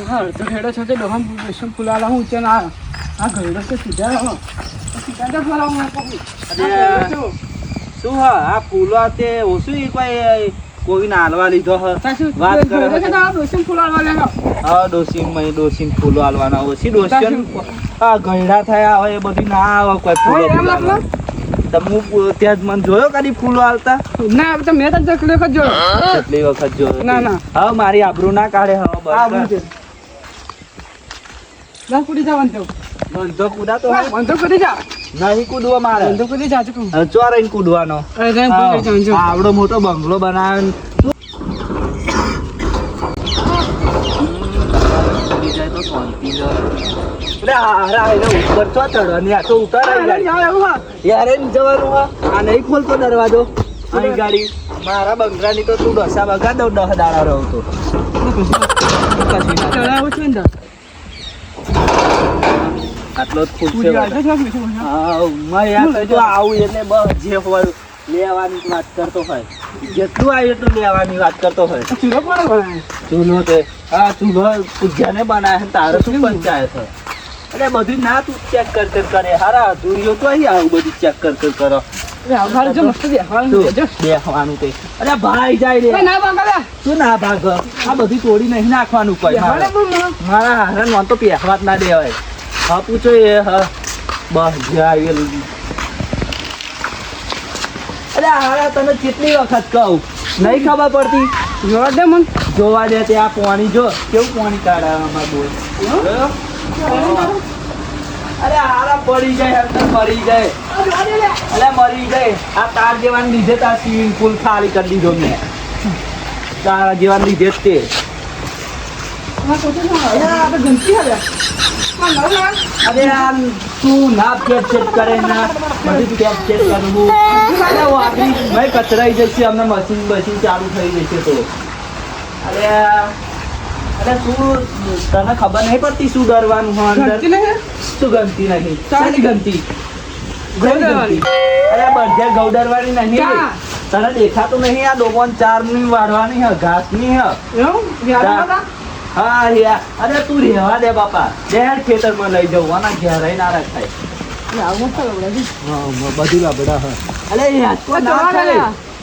હા તો હેડો છે ડોહમ બેસમ ફુલાલા હું છે ના આ ઘરડો છે સીધા હો સીધા તો ફરાવ હું અરે શું હા આ ફૂલો તે ઓછું કોઈ નાલવા લીધો હ વાત કરે છે ના બેસમ ફુલાલા લે હા ડોસીન ફૂલો હાલવાના ઓછી ડોસીન આ ગયડા થયા હોય એ બધી ના આવે કોઈ ફૂલો એમ ફૂલાવા. લાગલો તમે ત્યાં જ મને જોયો કદી ફૂલો હાલતા ના તો મેં તો કેટલી વખત જોયો કેટલી વખત જોયો ના ના હા મારી આબરૂ ના કાઢે હવે આ બસ બુજે ના કુડી જવાનું તો બંધો કુદા તો બંધો કરી જા નહીં કૂદવા મારે બંધો કરી જા ચૂક હવે ચો રહીને કૂદવાનો અરે રેમ કરી જાજો આવડો મોટો બંગલો બનાવ્યો જાય તો શાંતિ જ. એટલે હારા એને ઉપર ચો ચડવાની આ તો ઉતારાઈ જાય યાર એમ જવાનું આ નહીં ખોલતો દરવાજો અહીં ગાડી મારા બંગલાની તો તું ડસા બગા દો 10 દાડા રહો તો ચડાવું છે ને આટલો જ ખૂબ છે હા મેં યાર જો આવું એટલે બસ જે હોય લેવાની વાત કરતો હોય જેટલું આવ્યું એટલું લેવાની વાત કરતો હોય ચૂલો કોણ બનાવે ચૂલો તે હા ચૂલો પૂજ્યાને બનાવે છે તારે શું પંચાયત હોય એટલે બધું ના તું ચેક કર કરે હારા દુરિયો તો અહીં આવું બધું ચેક કર કરો અમારે જો મસ્ત બેહવાનું જો બેહવાનું તે અરે ભાઈ જાય રે ના બાંગા શું ના ભાગ આ બધી તોડી નહીં નાખવાનું કોઈ મારા હારા નોન તો પહેવા જ ના દેવાય હા પૂછો એ હા બસ જાય અરે હારા તને કેટલી વખત કહું નહીં ખબર પડતી જોવા દે મન જોવા દે તે આ પાણી જો કેવું પાણી કાઢે અમાર બોલ અરે હારા પડી જાય અંદર મરી જાય અરે મરી જાય આ તાર જેવાને લીધે તાર સ્વિમિંગ પુલ ખાલી કરી દીધો મેં તારા જેવાને લીધે જ તે અરે આ તું ના પેટ કરે ના બધું પેટ કરવું અરે વાગી ભાઈ કચરાઈ જશે અમને મશીન ચાલુ થઈ જશે તો અરે અરે તું તને ખબર નહીં પડતી શું ડરવાનું હોય અંદર શું ગમતી નહીં સારી ગમતી અરે બધે ગૌ ડરવાની નહીં તને દેખાતું નહીં આ ડોબોન 4 ની વાળવાની હ ઘાસ ની હ હા યાર અરે તું રહેવા દે બાપા ડેર ખેતરમાં લઈ જવું આના ઘેરાઈ ના રખાય બધી બાબડા હ અરે હેસકો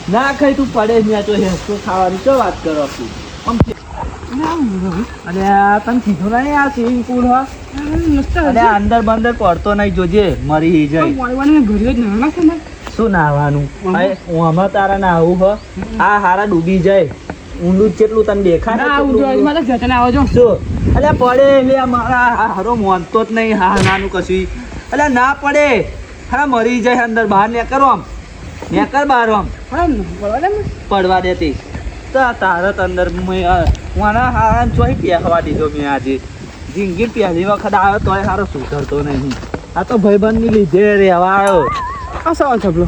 ના ખાઈ તું પડે જ તો હેસકો ખાવાની તો વાત કરો તું અરે તને કીધું નહીં આ સ્વિમિંગ પુલ હ અરે અંદર બંદર પડતો નહીં જોજે મરી જાય શું નાહવાનું આમાં તારા નાહવું હ આ હારા ડૂબી જાય ઊંડું કેટલું તને દેખાય શું અરે પડે એટલે મારા હારો મોનતો જ નહીં હા નાનું કશું અરે ના પડે હા મરી જાય અંદર બહાર નીકળો આમ નીકળ બહાર આમ પડવા દેતી તારત અંદર મારા હારા ચોઈ પહેવા દીધો મેં આજે જિંદગી પહેલી વખત આવ્યો તોય સારો સુધરતો નહીં આ તો ભાઈબંધની લીધે રહેવા આવ્યો આ સવાલ છપલો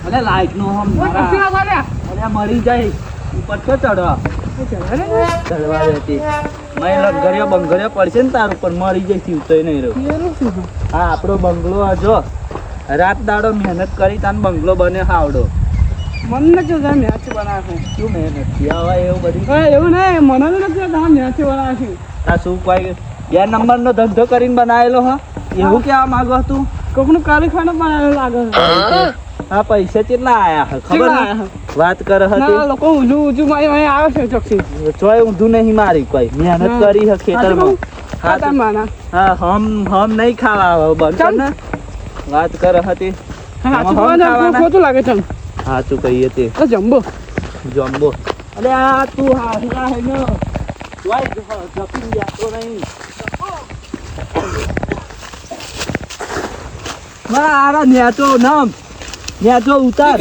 અરે લાઈટ નો અરે મરી જાય ઉપર તો ચડવા દેતી મેં લંગરિયો બંગરિયો પડશે ને તાર ઉપર મરી જાય જીવતો નહીં રહ્યો હા આપણો બંગલો આ જો રાત દાડો મહેનત કરી તાન બંગલો બને હાવડો મને જો મેચ બનાવે શું મહેનત હવે એવું બધું એવું નહીં મને નથી મેચ બનાવે આ શું કોઈ 2 નંબરનો ધંધો કરીને બનાવેલો હા એવું કેવા માંગો તું કોકનું કારીખાનો બનાવેલો લાગે હા પૈસા કેટલા આયા ખબર વાત કરે હતી લોકો ઊંધું મારી આવે છે ચોખ્ખી ચોય ઊંધું નહીં મારી કોઈ મહેનત કરી હે ખેતરમાં હા હમ નહીં ખાવા બંધ કર ને વાત કરે હતી ખોટું લાગે છે સાચું કહીએ તે જમ્બો અરે આ તું હાથના હે ને જપીને બેઠો નહીં મારા નેચો નમ નેચો ઉતાર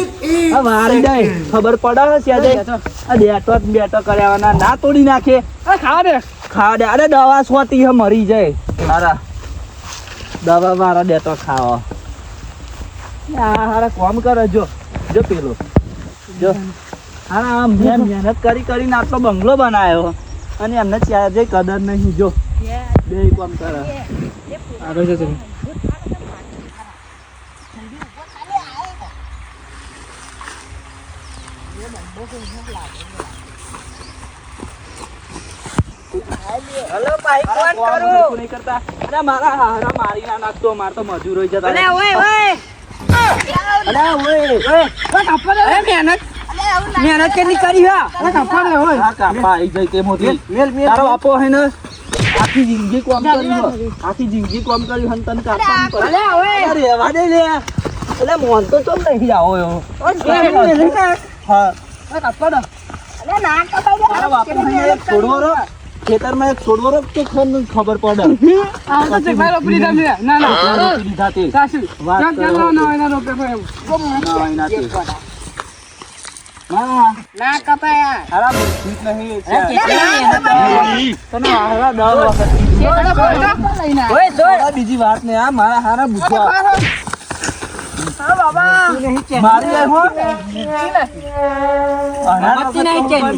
આ વારી જાય ખબર પડે છે આ બેટો કર્યાવાના ના તોડી નાખે ખાવા દે અરે દવા સોતી હે મરી જાય મારા દવા મારા દેતો ખાવા હારા કોમ કરે જો પેલો જો હા મેં મહેનત કરીને આટલો બંગલો બનાવ્યો અને એમને ચાર્જે કદર નહીં જો બે કોમ કરે આગળ જશે હલો ભાઈ અરે કોણ કોણ કરું હરખું નહીં કરતા? અરે મારા હારા મારી ના નાખતો, માર તો મજૂર હોય જતા અલે રહે. ઓય ઓય અરે ઓય, મહેનત કેટલી કરી હા આ કાપા આઈ જાય તે મોટી. તારો બાપો હે ને આખી જિંદગી કામ કર્યું હો. આખી જિંદગી કામ કર્યું હન તન કાપા પડે. અલે ઓય અરે રહેવા દે લે. એટલે મોન તો ચમ નહીં આવો એવો. હા અલે ના કપાઈ તારા બાપો હે ને એક છોડવો રો, ખેતરમાં એક છોડવો રો તો ખબર પડે. લીધા તે. વાત કરો. ના હોય ના તે. હા, ના કપાયા તારા બુદ્ધિ જ નહીં. તને હારા 10 વખત ઓય છોડ આ બીજી વાત ને આ મારા હારા બુદ્ધા મારી જાય હો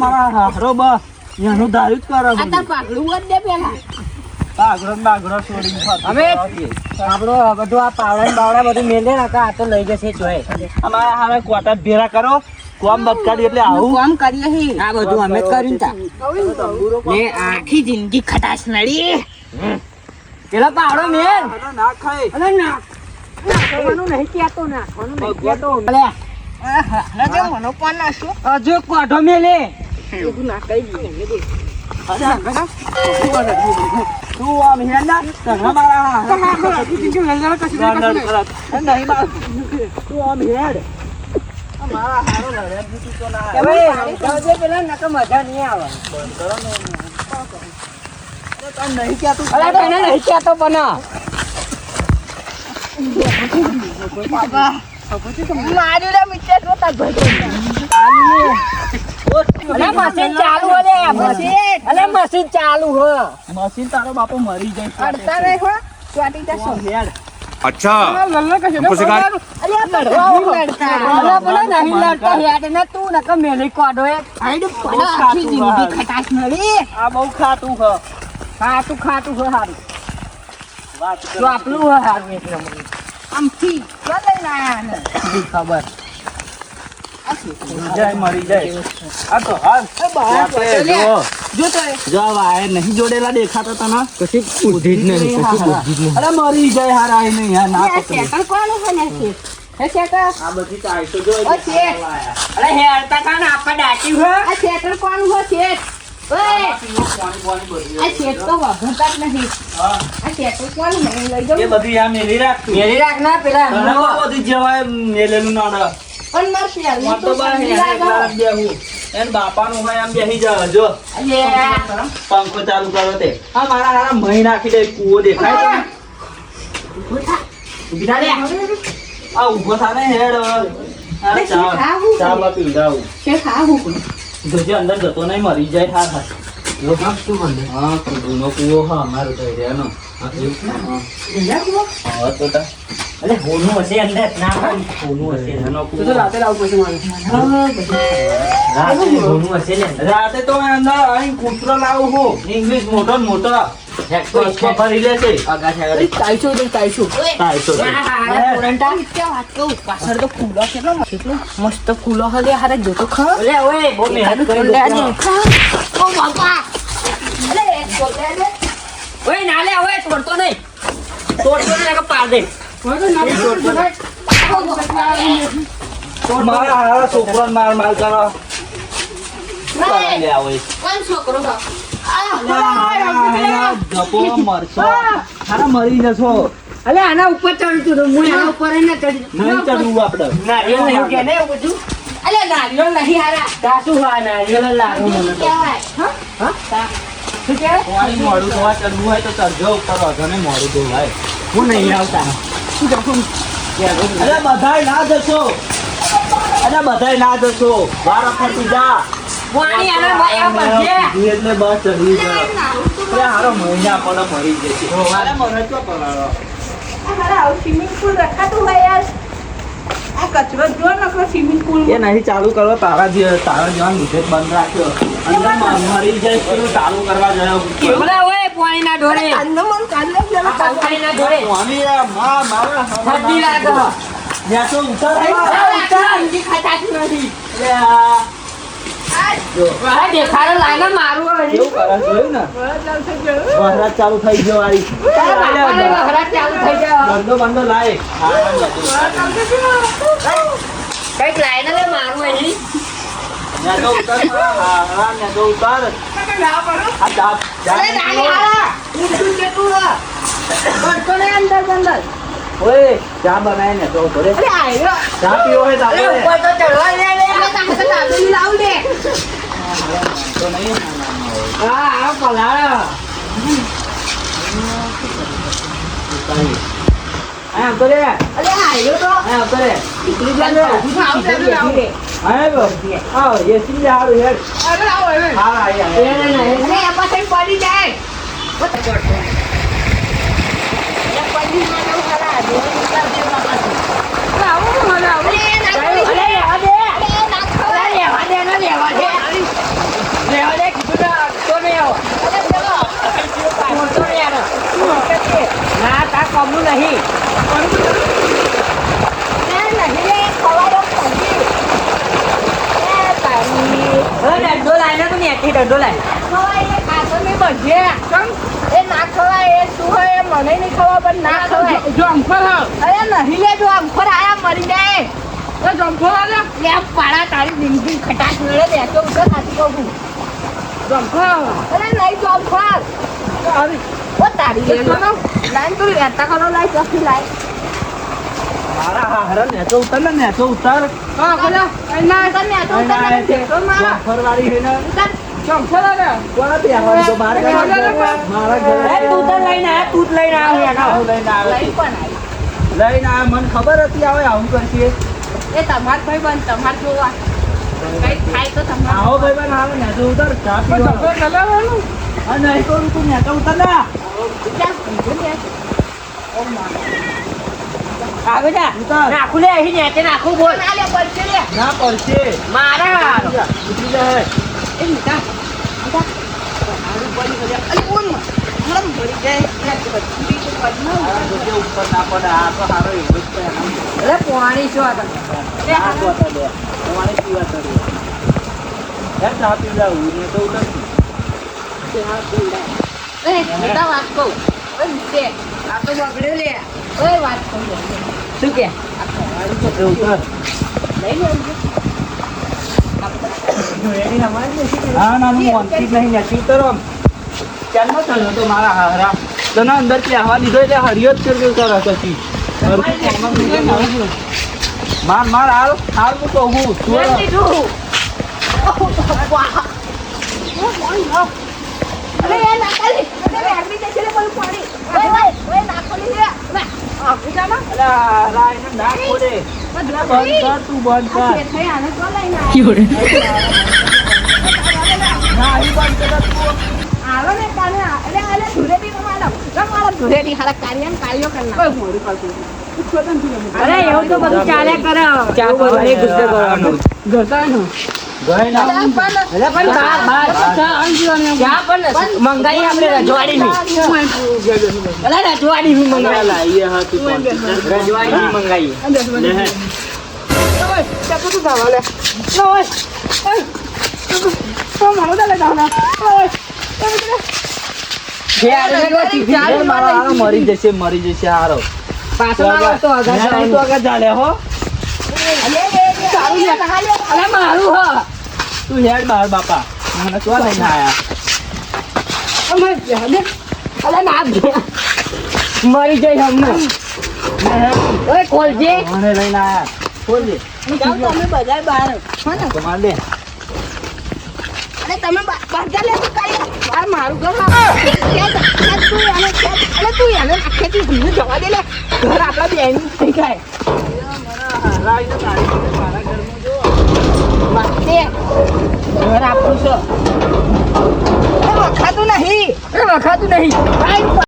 મારા હારો બસ એનું દારૂ જ કરે બધું. પાકડું વધ દે પેલા બાગડો ને બાગડો છોડીને ફરતો અમે હોય. આપણો બધું આ પાવડા ને બાવડા બધું મેલે નાખા આ તો લઈ જશે જોય અમારા હારા કોટા જ ભેરા કરો કોમ બટકાડી એટલે આવું કામ કરીએ હી આ બધું અમે જ કર્યું તા લે આખી જિંદગી ખટાશ નડી પેલા પાવડો મેલ ના ખાય. અલે નાખવાનું નહીં કહેતો નાખવાનું નહીં કહેતો અલે રજો મનો પણ નાખો હજુ કોઢો મેલે એવું ના કરી દે તું આમ હેડા તને મારા હારા નહીં માર. તું આમ હેડ મારા હારો લડે બીજું તો ના આવે. હવે પેલા નકો મજા નહીં આવે તને નહીં કહેતું. અલે તને નહીં કહેતો પણ મારી રે મિત્ર જોતા અલે મશીન ચાલુ હો લે મશીન અલે મશીન ચાલુ હો મશીન તારો બાપો મરી જાય. અડતા રે હો ચોટી જશો હેડ. अच्छा हमको सिखा અરે લડતા અલે બોલે નહીં લડતા હેડ ને તું નકો મેલી કોડો એક હાઈડ પડા આખી જિંદગી ખટાશ નડી આ બહુ ખાતું હ. ખાતું હો હારું વાત તો આપણું હો હારું એટલે મને આમથી લઈ લાયા ને ખબર જય મરી જાય. આ તો હાલ વાતે જો જો તો જો આ વાયર નહીં જોડેલા દેખાતા તને કશી બુદ્ધિ જ નહીં કશી બુદ્ધિ જ અરે મરી જાય હારા એ નહીં યાર ના પકડી. શેટર કોણ હે ને હે શેટર આ બધી ટાઈટો જો ઓ શેઠ. અરે હે અડતા કાન આપા ડાટી હો આ શેટર કોણ હો શેઠ ઓય આ શેઠ તો વગતા જ નહીં હા આ શેટર કોણ હે લઈ એ જાઉં બધી આ મેલી રાખ તું. મેરી રાખ ના પેલા તને બહુ બધી જવાય મેલેલું ના પણ માર શેર મોટ તો બા હે એકલા જ બેહું. એન બાપાનું હોય આમ બેહી જાવ જો પંખો ચાલુ કરો તે. આ મારા હારા મહી નાખી દે કૂવો દેખાય છે? ઊભી થા લે. આ ઊભો થા ને હેડ. અરે ચા બા પીવડાવું. શેઠ આવું જોજે અંદર જતો નહીં મરી જાય થાર થાર. જો હા શું બંધ હા કૂવો કૂવો હા અમારો તો એનો હા તો તા અરે હોનું હશે અંદર ના હોનું હશે એનો તો કૂવો રાતે લાવવું પડશે મારે રાતે હોનું હશે ને રાતે તો અંદર અહીં કૂતરો લાવું હું ઇંગ્લિશ મોટો ને મોટો બસમાં ભરી લે છે. ટાઈસો ટાઈસો છે. પાછળ તો ફૂલો કેટલો મસ્ત ફૂલો હલે હારે જોતો ખા ઓલે ઓય બહુ મહેનત કરી ઓ બાપા અલે ઓય નાલે ઓય તોડતો નહીં તોડતો નહીં કે પાડ દે મારા હારા છોકરાને માર માર કરો. શું કરવા લે આવો એ? કોણ છોકરો જપો મરશો. હારા મરી જશો. અલે આના ઉપર ચડતું તો હું આના ઉપર ન ચડી નહીં ચડવું આપણે. નારિયેળ નહીં કે ને બધું અલે નારિયેળ નહીં હારા દાસુ હા નારિયેળ લાગુ મને કહેવાય હા શું કહેવાય પાણી મોડું ધોવા ચડવું હોય તો ચડજો ઉપર વાંધો નહીં મોડું ધોવાય. હું નહીં આવતા અરે બધાય ના જશો. અરે બધાય ના જશો. વાર ફરતી જા. પાણી આના ભાઈ બધે એટલે બસ ચડી જાય. અરે હારો મહિના પડે મરી જશે. અરે મને તો પલાળો. સ્વિમિંગ પુલ રખાતું હોય યાર આ કચરો જો નકો સ્વિમિંગ પુલ એ નહીં ચાલુ કરો તારા જેવા લીધે જ બંધ રાખ્યો. અંદર મરી જાય પેલું ચાલુ કરવા ગયો. બોલા ઓય પાણી ના ઢોરે પાણી ના ઢોરે સ્વામી આ મારા ઠંડી લાગે જ્યાં તો ઉતાર ઠંડી ખાતા જ નથી અરે આ આ મારા દેખાડો લાઈને મારું હવે. કેવું કરે જોયું ને વરસાદ ચાલુ થઈ ગયો વાળી વખરાટ ચાલુ થઈ જાય. બંધો બંધો લાય કઈક લાઈને લે મારું અહીં. નેતો ઉતાર હા નેતો ઉતાર આ દાબ અરે નાની હાલા. ઊંધું કેટલું હે? બનતો નહીં અંદર બંદર. ઓય ચા બનાય ને તો થોડે અરે આયો. ચા પીવો હે અરે તારે ઉપર તો ચડવા લે લે. અરે તારે દાબેલી લાવ દે. તો નહીં હા આ પલાળો. આ કરે અરે આયો તો. આ કરે નીકળી જા ને. આવ દે આવ દે. આય બો આવ એસી લે હારું હેડ અરે આવો હવે હા આયા અરે એમાં થઈ પડી જાય. આવો મને આવો જો અંફર હા અરે નહીં લે જો અંખોર આયા મરી જાય. એ જંફર આલે લે પાડા તારી જિંદગી ખટાશ મેળે દે તો ઉધર સાચી કહું. જંફર અરે નહીં જો અંખોર અરે ઓ તારી લે લો લાઈન તો લેતા કરો લાઈ ચોકી લાઈ. મારા હારા નેતો ઉતાર ને નેતો ઉતાર હા બોલો ના તમે તો તો મારા ફરવાડી હે ને ઉતાર. જંફર આલે કોણ બેહવાનું તો મારે મારા ઘરે તું તો લઈને આ તું જ લઈને આવ યાર. આવું લઈને આવે લઈ પણ આવી. લઈને આ મને ખબર હતી આવે આવું કરશે એ તમાર ભાઈ બન તમાર જોવા કઈ થાય તો તમાર આવો ભાઈ બન આવે ને તો ઉતાર ચા પીવા જંફર ચલાવવાનું આ નહીં તો તું ને તો ઉતાર ના આવે જા ઉતાર. નાખું લે અહીં ને નાખું બોલ ના લે પડશે લે ના પડશે મારા ઉતરી જાય એ નીકા અરે કોણ હરમ પડી જાય આ જોજે ઉપર ના પડે આ તો હારો એવો જ છે આમ. અરે પાણી શું આ આ તો હતા બે તમારે પીવા ચડ્યો એમ ચા પીવડા હું તો ઉતરતી એ બેટા વાત કહું ઓય નીચે આ તો બગડ્યો લે ઓય વાત કહું શું કે તો ઉતર લઈ લે હા ના હું વાંચી જ નહીં નથી ઉતરો ચાલનો ચાલ્યો તો મારા હારા તને અંદર થી આવવા દીધો એટલે હરિયો જ કર્યો તારા પછી માર માર હાલ હાલ હું કહું મેં કીધું અરે એ નાખલી અરે આગળ જશે લે પેલું પાણી ઓય નાખલી લે ના આફ્રિકામાં રાયને ના ખોડે બંધ કર તું બંધ કર થઈ આને તો લઈને ના અહીં બંધ કર તું આવો ને કાને અરે અરે ધુરેડી મારો ધુરેડી હારા કાર્યો કરના ઓય મોરી પાછું અરે એવું તો બધું ચાલે કરે ચા બધું ગુસ્સે કરવાનું ઘરતા ને ગઈ ના અરે પણ ચા આઈ ગયો ચા પણ મંગાઈ આપણે રજવાડી અરે રજવાડી ની મંગાઈ લાઈએ હા તું રજવાડી ની મંગાઈ લે હે ઓય ચા તો દાવા લે ઓય ઓય તો મારો દે દાવા ઓય જે આરે ચાલ મારો હારો મરી જશે હારો પાછો આવો તો આગળ નહીં તો આગળ ચાલે હો અરે મારું હો તું હેડ બહાર બાપા મને તો લઈને આયા અમે જાને અરે ના મરી જઈ હમને ઓય કોલજે મને લઈને આયા ખોલજે જાવ તમે બધા બહાર હો ને તો માર દે અરે તમે બધા લે તો કાઈ આ મારું ઘર તું એને આખેથી ભૂલી જવા દે લે ઘર આપણા બેન થઈ જાય રાઈને તારી મારા ઘરમાં જો વાતે ઘર આપણું છે વખાતું નહીં